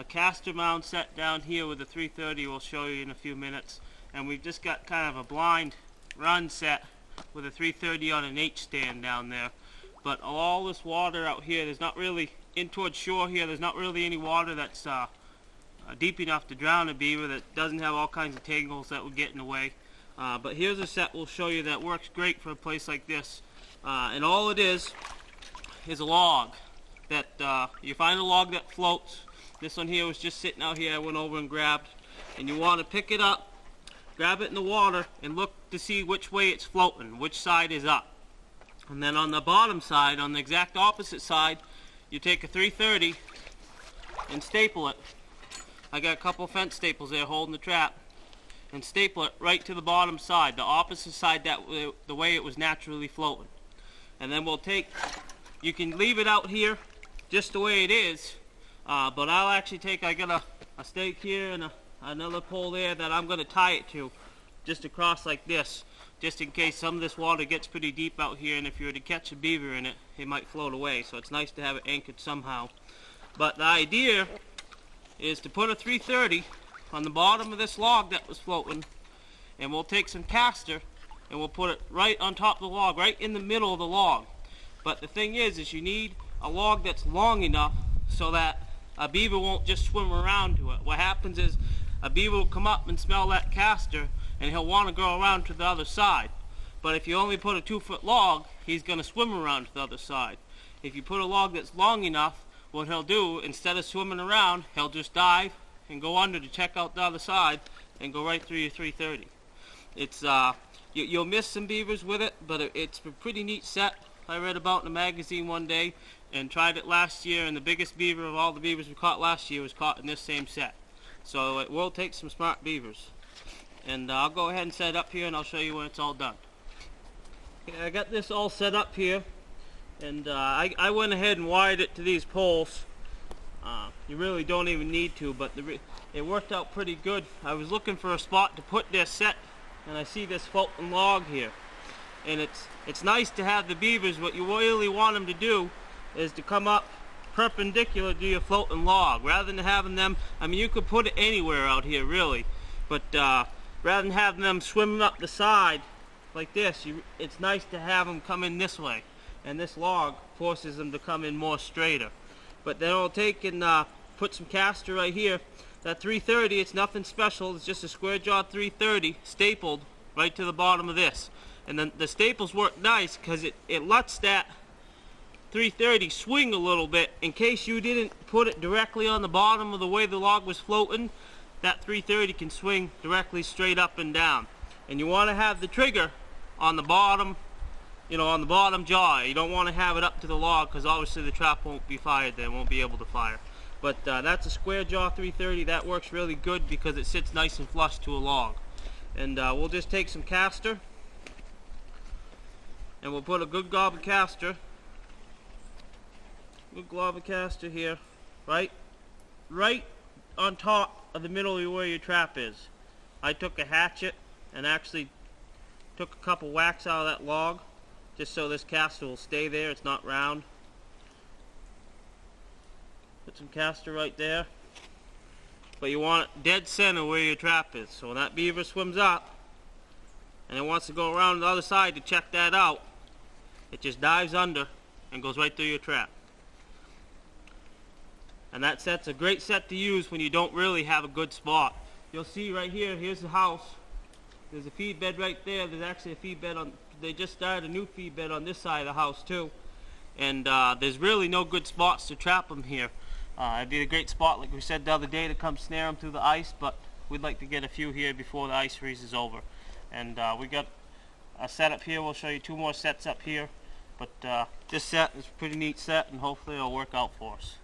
a caster mound set down here with a 330 we'll show you in a few minutes, and we've just got kind of a blind run set with a 330 on an H stand down there. But all this water out here, there's not really, in towards shore here, there's not really any water that's deep enough to drown a beaver, that doesn't have all kinds of tangles that would get in the way. But here's a set we'll show you that works great for a place like this. And all it is a log that you find a log that floats. This one here was just sitting out here, I went over and grabbed. And you want to pick it up, grab it in the water, and look to see which way it's floating, which side is up. And then on the bottom side, on the exact opposite side, you take a 330 and staple it. I got a couple fence staples there holding the trap, and staple it right to the bottom side, the opposite side, the way it was naturally floating. And then we'll take, you can leave it out here just the way it is, but I'll actually take, I got a stake here and another pole there that I'm going to tie it to just across like this, just in case some of this water gets pretty deep out here, and if you were to catch a beaver in it, it might float away. So it's nice to have it anchored somehow. But the idea is to put a 330 on the bottom of this log that was floating, and we'll take some caster and we'll put it right on top of the log, right in the middle of the log. But the thing is you need a log that's long enough so that a beaver won't just swim around to it. What happens is a beaver will come up and smell that caster, and he'll want to go around to the other side. But if you only put a 2-foot log, he's going to swim around to the other side. If you put a log that's long enough, what he'll do, instead of swimming around, he'll just dive and go under to check out the other side and go right through your 330. It's you'll miss some beavers with it, but it's a pretty neat set. I read about in a magazine one day and tried it last year, and the biggest beaver of all the beavers we caught last year was caught in this same set. So it will take some smart beavers. And I'll go ahead and set it up here, and I'll show you when it's all done. Okay, I got this all set up here, and I went ahead and wired it to these poles. You really don't even need to, but it worked out pretty good. I was looking for a spot to put this set, and I see this floating log here. And it's nice to have the beavers. What you really want them to do is to come up perpendicular to your floating log, rather than having them, I mean, you could put it anywhere out here really, but rather than having them swimming up the side like this, it's nice to have them come in this way, and this log forces them to come in more straighter. But then I'll take and put some caster right here. That 330, it's nothing special, it's just a square jaw 330 stapled right to the bottom of this. And then the staples work nice because it lets that 330 swing a little bit. In case you didn't put it directly on the bottom of the way the log was floating, that 330 can swing directly straight up and down. And you want to have the trigger on the bottom, you know, on the bottom jaw. You don't want to have it up to the log, because obviously the trap won't be fired there, won't be able to fire. But that's a square jaw 330. That works really good because it sits nice and flush to a log. And we'll just take some caster, and we'll put a good glob of caster. Good glob of caster here, right on top of the middle of where your trap is. I took a hatchet and actually took a couple whacks out of that log, just so this caster will stay there, it's not round. Put some caster right there, but you want it dead center where your trap is. So when that beaver swims up and it wants to go around the other side to check that out, it just dives under and goes right through your trap. And that set's a great set to use when you don't really have a good spot. You'll see right here, here's the house. There's a feed bed right there. There's actually a feed bed on, they just started a new feed bed on this side of the house too. And there's really no good spots to trap them here. It'd be a great spot, like we said the other day, to come snare them through the ice, but we'd like to get a few here before the ice freezes over. And we got a setup here. We'll show you 2 more sets up here. But this set is a pretty neat set, and hopefully it'll work out for us.